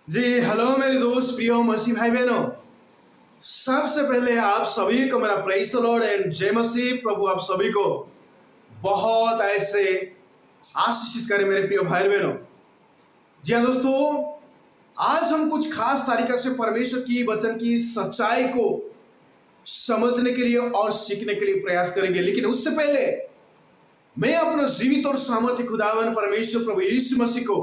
जी hello मेरे दोस्त प्रियो मसीह भाई बहनों। सबसे पहले आप सभी को मेरा प्रेज़ द लॉर्ड एंड जय मसीह। प्रभु आप सभी को बहुत ऐसे आशीषित करे मेरे प्रिय भाई बहनों। जी हाँ दोस्तों, आज हम कुछ खास तरीके से परमेश्वर की वचन की सच्चाई को समझने के लिए और सीखने के लिए प्रयास करेंगे। लेकिन उससे पहले मैं अपना जीवित और सामर्थ्य खुदावन परमेश्वर प्रभु यीशु मसीह को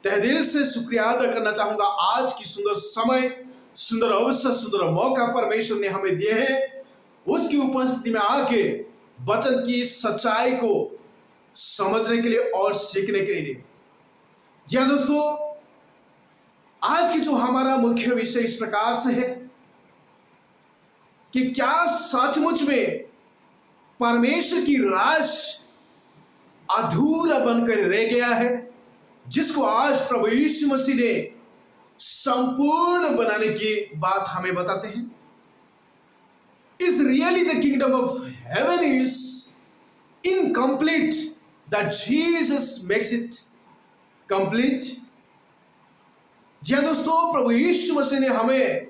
तहे दिल से शुक्रिया अदा करना चाहूंगा। आज की सुंदर समय, सुंदर अवसर, सुंदर मौका परमेश्वर ने हमें दिए हैं, उसकी उपस्थिति में आके वचन की सच्चाई को समझने के लिए और सीखने के लिए। जी हाँ दोस्तों, आज की जो हमारा मुख्य विषय इस प्रकार से है कि क्या सचमुच में परमेश्वर की राज अधूरा बनकर रह गया है, जिसको आज प्रभु यीशु मसीह ने संपूर्ण बनाने की बात हमें बताते हैं। Is really the kingdom of heaven is incomplete that Jesus makes it complete? जी हाँ दोस्तों, प्रभु यीशु मसीह ने हमें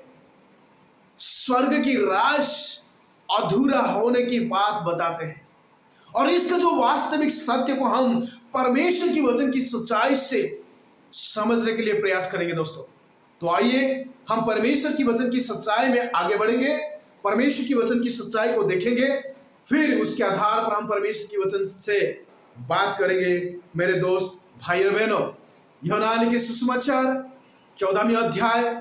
स्वर्ग की राज अधूरा होने की बात बताते हैं, और इसका जो वास्तविक सत्य को हम परमेश्वर की वचन की सच्चाई से समझने के लिए प्रयास करेंगे। दोस्तों तो आइए हम परमेश्वर की वचन की सच्चाई में आगे बढ़ेंगे, परमेश्वर की वचन की सच्चाई को देखेंगे, फिर उसके आधार पर हम परमेश्वर की वचन से बात करेंगे। मेरे दोस्त भाई और बहनों, यूहन्ना लिखे सुसमाचार 14वें अध्याय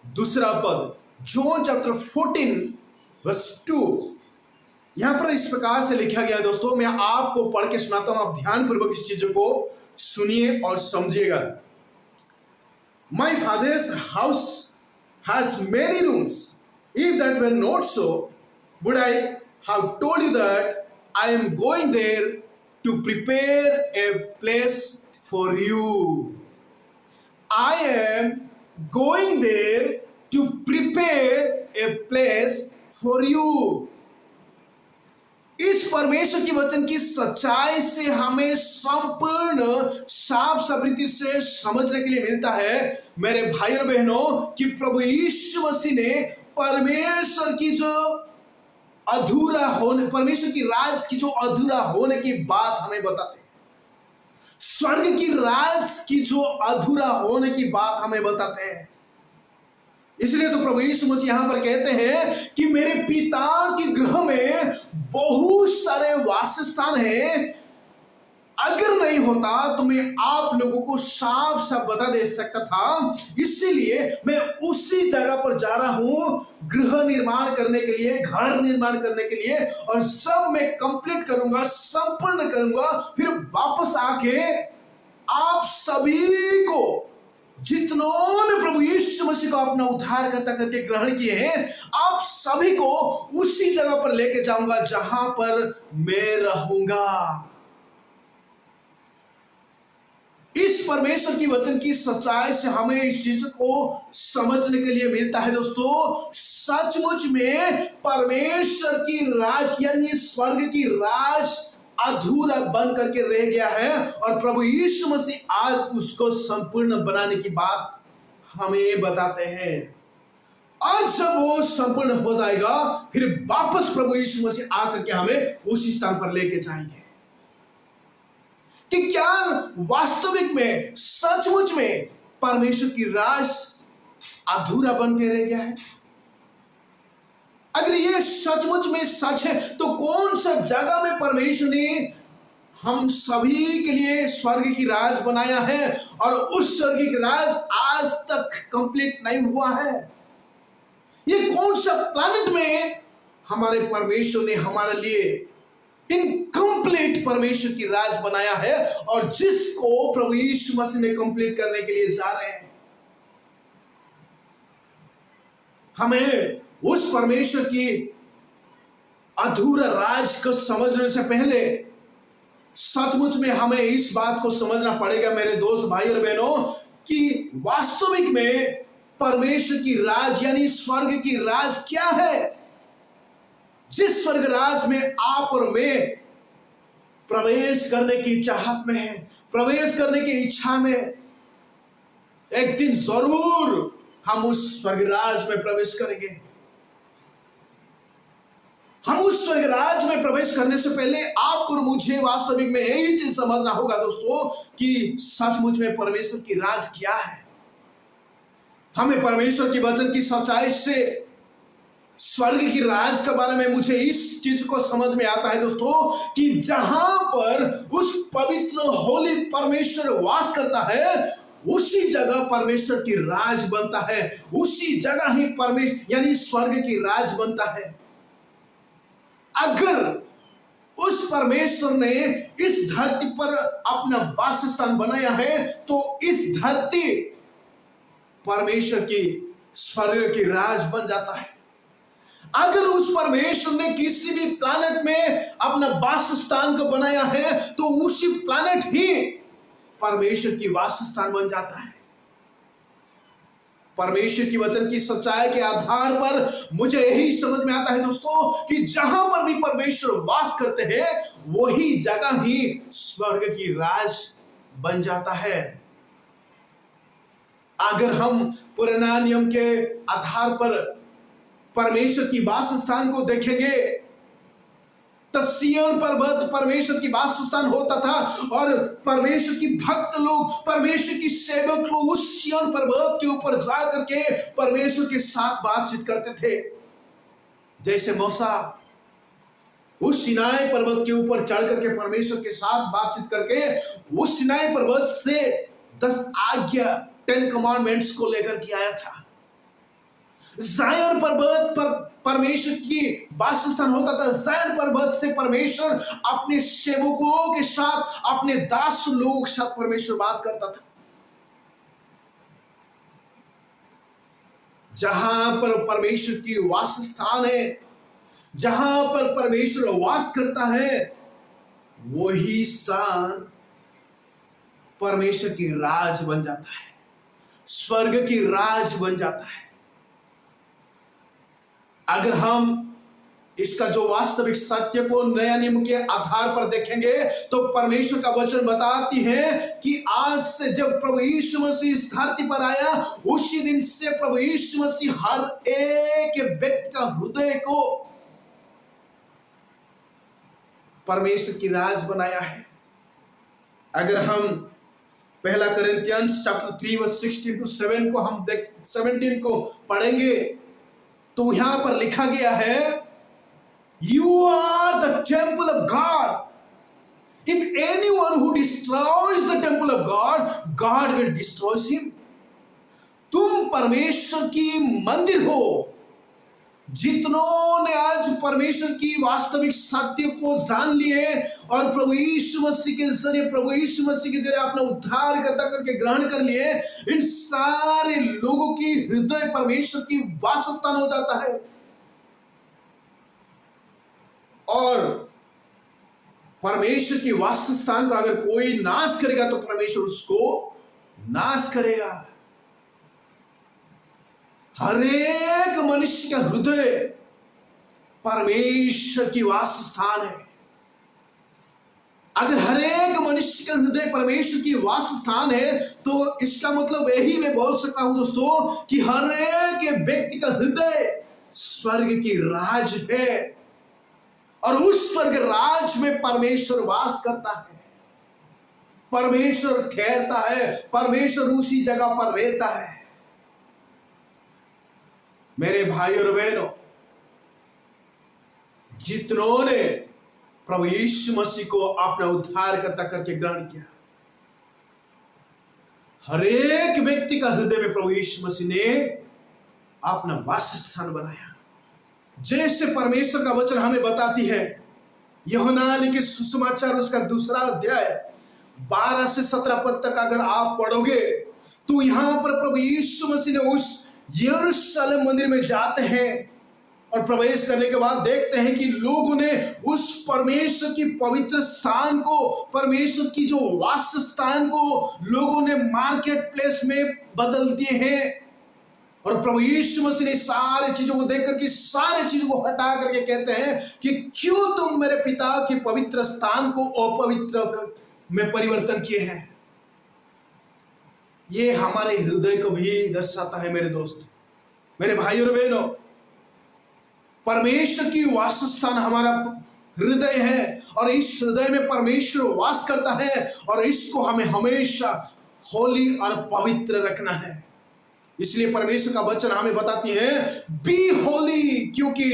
2 पद, जॉन चैप्टर 14 वर्स 2, यहां पर इस प्रकार से लिखा गया है। दोस्तों मैं आपको पढ़ के सुनाता हूं, आप ध्यानपूर्वक इस चीजों को सुनिए और समझिएगा। My father's house has many rooms. If that were not so, would I have told you that I am going there to prepare a place for you? I am going there to prepare a place for you. इस परमेश्वर की वचन की सच्चाई से हमें संपूर्ण साफ साबिती से समझने के लिए मिलता है मेरे भाई और बहनों कि प्रभु यीशु मसीह ने परमेश्वर की जो अधूरा होने, परमेश्वर की राज की जो अधूरा होने की बात हमें बताते हैं, स्वर्ग की राज की जो अधूरा होने की बात हमें बताते हैं। इसलिए तो प्रभु यीशु मसीह यहां पर कहते हैं कि मेरे पिता के गृह में बहुत सारे वासस्थान हैं, अगर नहीं होता तो मैं आप लोगों को साफ साफ बता दे सकता था। इसीलिए मैं उसी जगह पर जा रहा हूं गृह निर्माण करने के लिए, घर निर्माण करने के लिए, और सब मैं कंप्लीट करूंगा, संपूर्ण करूंगा, फिर वापस आके आप सभी को, जितनों ने प्रभु यीशु मसीह को अपना उद्धारकर्ता करके ग्रहण किए हैं, आप सभी को उसी जगह पर लेके जाऊंगा जहां पर मैं रहूंगा। इस परमेश्वर की वचन की सच्चाई से हमें इस चीज को समझने के लिए मिलता है। दोस्तों सचमुच में परमेश्वर की राज यानी स्वर्ग की राज अधूरा बन करके रह गया है, और प्रभु यीशु मसीह आज उसको संपूर्ण बनाने की बात हमें बताते हैं। और जब वो संपूर्ण हो जाएगा, फिर वापस प्रभु यीशु मसीह आकर के हमें उसी स्थान पर लेके जाएंगे। कि क्या वास्तविक में, सचमुच में परमेश्वर की राज अधूरा बन के रह गया है? अगर ये सचमुच में सच है तो कौन सा जगह में परमेश्वर ने हम सभी के लिए स्वर्ग की राज बनाया है, और उस स्वर्ग की राज आज तक कंप्लीट नहीं हुआ है? ये कौन सा प्लैनेट में हमारे परमेश्वर ने हमारे लिए इनकम्प्लीट परमेश्वर की राज बनाया है, और जिसको प्रभु यीशु मसीह ने कंप्लीट करने के लिए जा रहे हैं? हमें उस परमेश्वर की अधूरा राज को समझने से पहले सचमुच में हमें इस बात को समझना पड़ेगा मेरे दोस्त भाई और बहनों कि वास्तविक में परमेश्वर की राज यानी स्वर्ग की राज क्या है, जिस स्वर्ग राज में आप और मैं प्रवेश करने की चाहत में है, प्रवेश करने की इच्छा में। एक दिन जरूर हम उस स्वर्ग राज में प्रवेश करेंगे। हम उस स्वर्ग राज में प्रवेश करने से पहले आपको और मुझे वास्तविक में यही चीज समझना होगा दोस्तों कि सचमुच में परमेश्वर की राज क्या है। हमें परमेश्वर की वचन की सच्चाई से स्वर्ग की राज के बारे में मुझे इस चीज को समझ में आता है दोस्तों कि जहां पर उस पवित्र होली परमेश्वर वास करता है, उसी जगह परमेश्वर की राज बनता है, उसी जगह ही परमेश्वर यानी स्वर्ग की राज बनता है। अगर उस परमेश्वर ने इस धरती पर अपना वासस्थान बनाया है तो इस धरती परमेश्वर की स्वर्ग की राज बन जाता है। अगर उस परमेश्वर ने किसी भी प्लैनेट में अपना वासस्थान को बनाया है तो उसी प्लैनेट ही परमेश्वर की वासस्थान बन जाता है। परमेश्वर की वचन की सच्चाई के आधार पर मुझे यही समझ में आता है दोस्तों कि जहां पर भी परमेश्वर वास करते हैं वही जगह ही स्वर्ग की राज बन जाता है। अगर हम पुराना नियम के आधार पर परमेश्वर की वासस्थान को देखेंगे तो सिय्योन पर्वत परमेश्वर की वासस्थान होता था और परमेश्वर की भक्त लोग, परमेश्वर की सेवक लोग उस सिय्योन पर्वत के ऊपर जा करके परमेश्वर के साथ बातचीत करते थे। जैसे मूसा उस सिनाई पर्वत के ऊपर चढ़ करके परमेश्वर के साथ बातचीत करके उस सिनाई पर्वत से 10 आज्ञा 10 कमांडमेंट्स को लेकर के आया था। जायन पर्वत पर परमेश्वर की वासस्थान होता था। जायन पर्वत से परमेश्वर अपने सेवकों के साथ, अपने दास लोगों के साथ परमेश्वर बात करता था। जहां पर परमेश्वर की वासस्थान है, जहां पर परमेश्वर वास करता है, वही स्थान परमेश्वर की राज बन जाता है, स्वर्ग की राज बन जाता है। अगर हम इसका जो वास्तविक सत्य को नया नियम के आधार पर देखेंगे तो परमेश्वर का वचन बताती है कि आज से जब प्रभु यीशु मसीह इस धरती पर आया, उसी दिन से प्रभु यीशु मसीह हर एक व्यक्ति का हृदय को परमेश्वर की राज बनाया है। अगर हम पहला कोरिन्थियंस चैप्टर 3 वर्स 16 to 7 को हम 17 को पढ़ेंगे तो यहां पर लिखा गया है, You are the temple of God. If anyone who destroys the temple of God, God will destroy him. तुम परमेश्वर की मंदिर हो। जितनों ने आज परमेश्वर की वास्तविक सत्य को जान लिए और प्रभु यीशु मसीह के जरिए अपना उद्धार करता करके ग्रहण कर लिए, इन सारे लोगों की हृदय परमेश्वर की वासस्थान हो जाता है। और परमेश्वर की वासस्थान को अगर कोई नाश करेगा तो परमेश्वर उसको नाश करेगा। हर एक मनुष्य का हृदय परमेश्वर की वासस्थान है। अगर हर एक मनुष्य का हृदय परमेश्वर की वासस्थान है तो इसका मतलब यही मैं बोल सकता हूं दोस्तों कि हर एक व्यक्ति का हृदय स्वर्ग की राज है और उस स्वर्ग राज में परमेश्वर वास करता है, परमेश्वर ठहरता है, परमेश्वर उसी जगह पर रहता है। मेरे भाई और बहनों, जितनों ने प्रभु यीशु मसीह को अपना उद्धार करता करके ग्रहण किया, हर एक व्यक्ति का हृदय में प्रभु यीशु मसीह ने अपना वासस्थान बनाया। जैसे परमेश्वर का वचन हमें बताती है, यूहन्ना लिखे सुसमाचार उसका 2 अध्याय 12 से 17 पद तक अगर आप पढ़ोगे तो यहां पर प्रभु यीशु मसीह ने उस यरूशलेम मंदिर में जाते हैं और प्रवेश करने के बाद देखते हैं कि लोगों ने उस परमेश्वर की पवित्र स्थान को, परमेश्वर की जो वास स्थान को लोगों ने मार्केट प्लेस में बदल दिए हैं। और प्रभु यीशु मसीह ने सारे चीजों को देख करके सारे चीजों को हटा करके कहते हैं कि क्यों तुम मेरे पिता के पवित्र स्थान को अपवित्र में परिवर्तन किए हैं। ये हमारे हृदय को भी दर्शाता है मेरे दोस्त, मेरे भाई और बहनों। परमेश्वर की वासस्थान हमारा हृदय है और इस हृदय में परमेश्वर वास करता है और इसको हमें हमेशा होली और पवित्र रखना है। इसलिए परमेश्वर का वचन हमें बताती है, बी होली, क्योंकि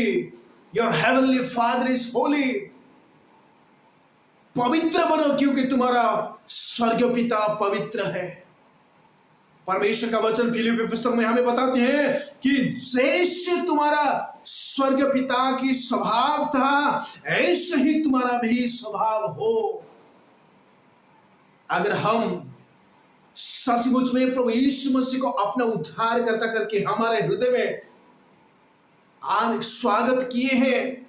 your heavenly father is Holi. पवित्र बनो क्योंकि तुम्हारा स्वर्गीय पिता पवित्र है। परमेश्वर का वचन फिलिप्पी पुस्तक में हमें बताते हैं कि जैसे तुम्हारा स्वर्गीय पिता की स्वभाव था, ऐसे ही तुम्हारा भी स्वभाव हो। अगर हम सचमुच में प्रभु यीशु मसीह को अपना उद्धारकर्ता करके हमारे हृदय में स्वागत किए हैं,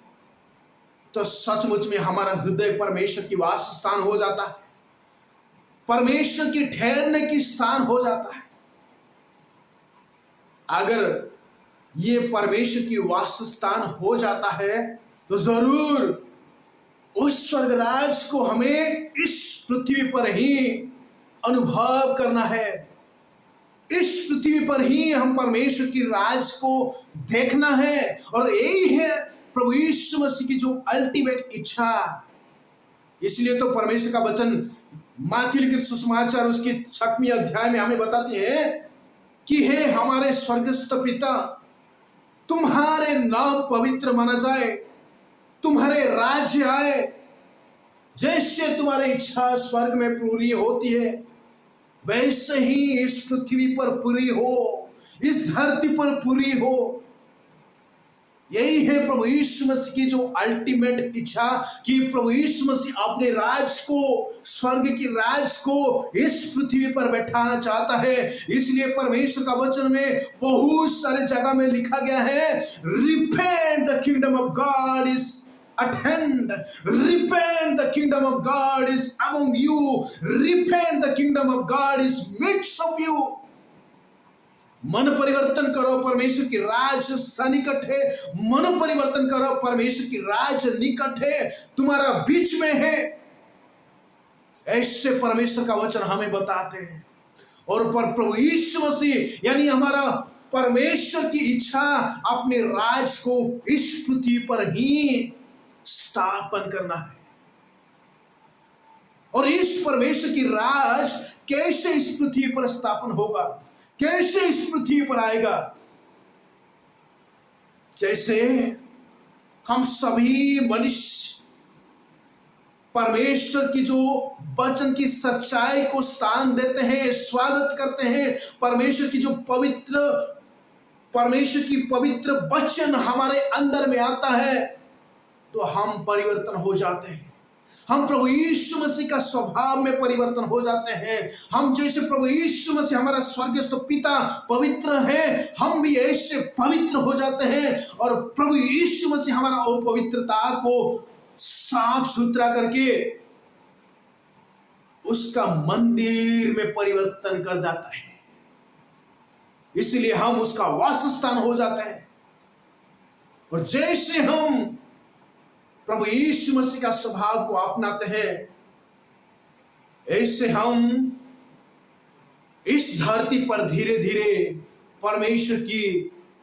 तो सचमुच में हमारा हृदय परमेश्वर की वास स्थान हो जाता है, परमेश्वर की ठहरने की स्थान हो जाता है। अगर ये परमेश्वर की वास स्थान हो जाता है तो जरूर उस स्वर्गराज को हमें इस पृथ्वी पर ही अनुभव करना है। इस पृथ्वी पर ही हम परमेश्वर की राज को देखना है और यही है प्रभु यीशु मसीह की जो अल्टीमेट इच्छा। इसलिए तो परमेश्वर का वचन मत्ती लिखित सुसमाचार उसके 6वें अध्याय में हमें बताती है कि हे हमारे स्वर्गस्थ पिता, तुम्हारे नाम पवित्र माना जाए, तुम्हारे राज्य आए, जैसे तुम्हारी इच्छा स्वर्ग में पूरी होती है वैसे ही इस पृथ्वी पर पूरी हो, इस धरती पर पूरी हो। यही है प्रभु यीशु मसीह की जो अल्टीमेट इच्छा कि प्रभु यीशु मसीह अपने राज को, स्वर्ग की राज को इस पृथ्वी पर बैठाना चाहता है। इसलिए परमेश्वर का वचन में बहुत सारे जगह में लिखा गया है, repent the kingdom of God is at hand, repent the kingdom of God is among you, repent the kingdom of God is midst of you। मन परिवर्तन करो, परमेश्वर की राज सन्निकट है। मन परिवर्तन करो, परमेश्वर की राज निकट है, तुम्हारा बीच में है। ऐसे परमेश्वर का वचन हमें बताते हैं। और पर प्रभु यीशु मसीह यानी हमारा परमेश्वर की इच्छा अपने राज को इस पृथ्वी पर ही स्थापन करना है। और इस परमेश्वर की राज कैसे इस पृथ्वी पर स्थापन होगा, कैसे इस पृथ्वी पर आएगा? जैसे हम सभी मनुष्य परमेश्वर की जो वचन की सच्चाई को स्थान देते हैं, स्वागत करते हैं, परमेश्वर की जो परमेश्वर की पवित्र वचन हमारे अंदर में आता है तो हम परिवर्तन हो जाते हैं। हम प्रभु यीशु मसीह का स्वभाव में परिवर्तन हो जाते हैं। हम जैसे प्रभु यीशु मसीह हमारा स्वर्गस्थ पिता पवित्र है, हम भी ऐसे पवित्र हो जाते हैं और प्रभु यीशु मसीह हमारा अपवित्रता को साफ सुथरा करके उसका मंदिर में परिवर्तन कर जाता है। इसलिए हम उसका वासस्थान हो जाते हैं। और जैसे हम प्रभु यीशु मसीह का स्वभाव को अपनाते हैं, ऐसे हम इस धरती पर धीरे धीरे परमेश्वर की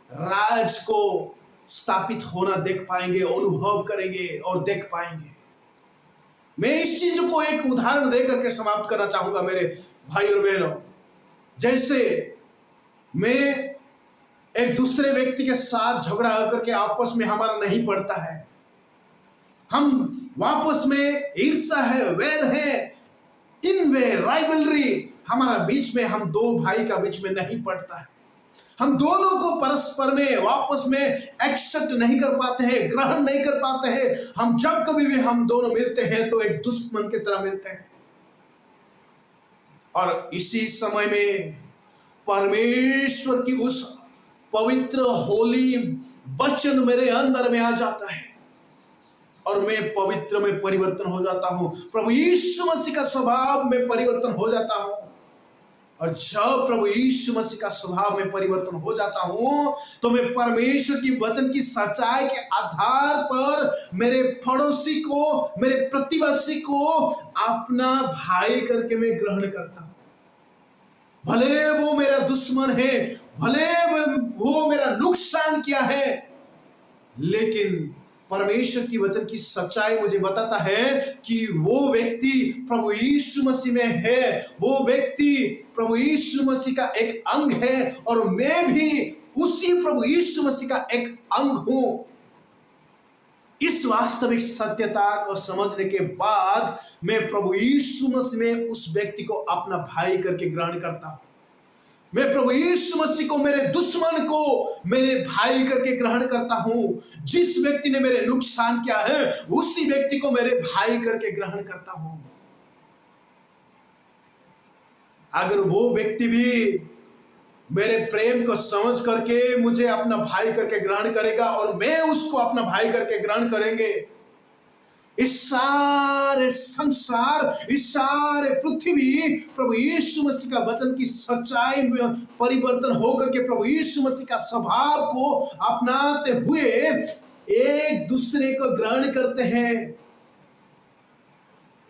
राज को स्थापित होना देख पाएंगे, अनुभव करेंगे और देख पाएंगे। मैं इस चीज को एक उदाहरण देकर के समाप्त करना चाहूंगा मेरे भाई और बहनों। जैसे मैं एक दूसरे व्यक्ति के साथ झगड़ा होकर के आपस में हमारा नहीं पड़ता है, हम वापस में ईर्ष्या है, वैर है, इनवे राइवलरी हमारा बीच में, हम दो भाई का बीच में नहीं पड़ता है। हम दोनों को परस्पर में वापस में एक्सेप्ट नहीं कर पाते हैं, ग्रहण नहीं कर पाते हैं। हम जब कभी भी हम दोनों मिलते हैं तो एक दुश्मन की तरह मिलते हैं। और इसी समय में परमेश्वर की उस पवित्र होली वचन मेरे अंदर में आ जाता है और मैं पवित्र में परिवर्तन हो जाता हूं, प्रभु यीशु मसीह का स्वभाव में परिवर्तन हो जाता हूं। और जब प्रभु यीशु मसीह का स्वभाव में परिवर्तन हो जाता हूं तो मैं परमेश्वर की वचन की सच्चाई के आधार पर मेरे पड़ोसी को, मेरे प्रतिवेशी को अपना भाई करके मैं ग्रहण करता हूं। भले वो मेरा दुश्मन है, भले वो मेरा नुकसान किया है, लेकिन परमेश्वर की वचन की सच्चाई मुझे बताता है कि वो व्यक्ति प्रभु यीशु मसीह में है, वो व्यक्ति प्रभु यीशु मसीह का एक अंग है, और मैं भी उसी प्रभु यीशु मसीह का एक अंग हूं। इस वास्तविक सत्यता को समझने के बाद मैं प्रभु यीशु मसीह में उस व्यक्ति को अपना भाई करके ग्रहण करता हूं। मैं प्रभु यीशु मसीह को, मेरे दुश्मन को मेरे भाई करके ग्रहण करता हूं। जिस व्यक्ति ने मेरे नुकसान किया है उसी व्यक्ति को मेरे भाई करके ग्रहण करता हूं। अगर वो व्यक्ति भी मेरे प्रेम को समझ करके मुझे अपना भाई करके ग्रहण करेगा और मैं उसको अपना भाई करके ग्रहण करेंगे, इस सारे संसार, इस सारे पृथ्वी प्रभु यीशु मसीह का वचन की सच्चाई में परिवर्तन होकर के प्रभु यीशु मसीह का स्वभाव को अपनाते हुए एक दूसरे को ग्रहण करते हैं।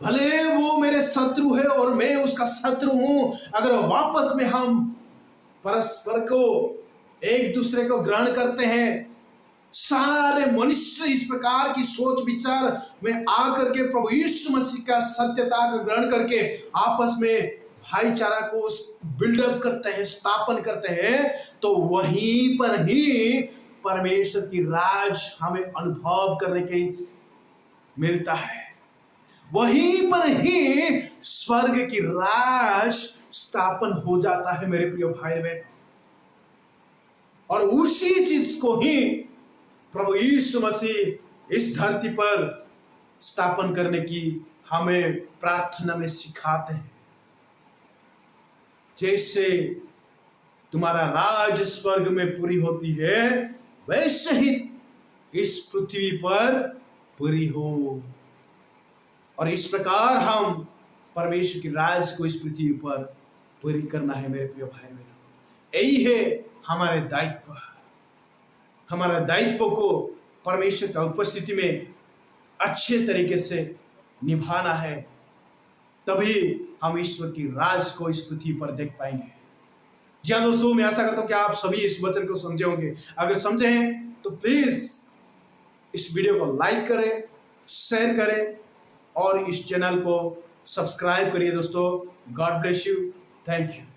भले वो मेरे शत्रु है और मैं उसका शत्रु हूं, अगर वापस में हम परस्पर को एक दूसरे को ग्रहण करते हैं, सारे मनुष्य इस प्रकार की सोच विचार में आकर के प्रभु यीशु मसीह का सत्यता को ग्रहण करके आपस में भाईचारा को बिल्डअप करते हैं, स्थापन करते हैं, तो वहीं पर ही परमेश्वर की राज हमें अनुभव करने के मिलता है। वहीं पर ही स्वर्ग की राज स्थापन हो जाता है मेरे प्रिय भाई बहन। और उसी चीज को ही प्रभु यीशु मसीह इस धरती पर स्थापन करने की हमें प्रार्थना में सिखाते हैं। जैसे तुम्हारा राज स्वर्ग में पूरी होती है, वैसे ही इस पृथ्वी पर पूरी हो। और इस प्रकार हम परमेश्वर की राज को इस पृथ्वी पर पूरी करना है मेरे प्रिय भाई बहनों। यही है हमारे दायित्व। हमारा दायित्व को परमेश्वर की उपस्थिति में अच्छे तरीके से निभाना है, तभी हम ईश्वर की राज को इस पृथ्वी पर देख पाएंगे। जी हाँ दोस्तों, मैं आशा करता हूं कि आप सभी इस वचन को समझे होंगे। अगर समझे हैं तो प्लीज इस वीडियो को लाइक करें, शेयर करें और इस चैनल को सब्सक्राइब करिए दोस्तों। God bless you. Thank you.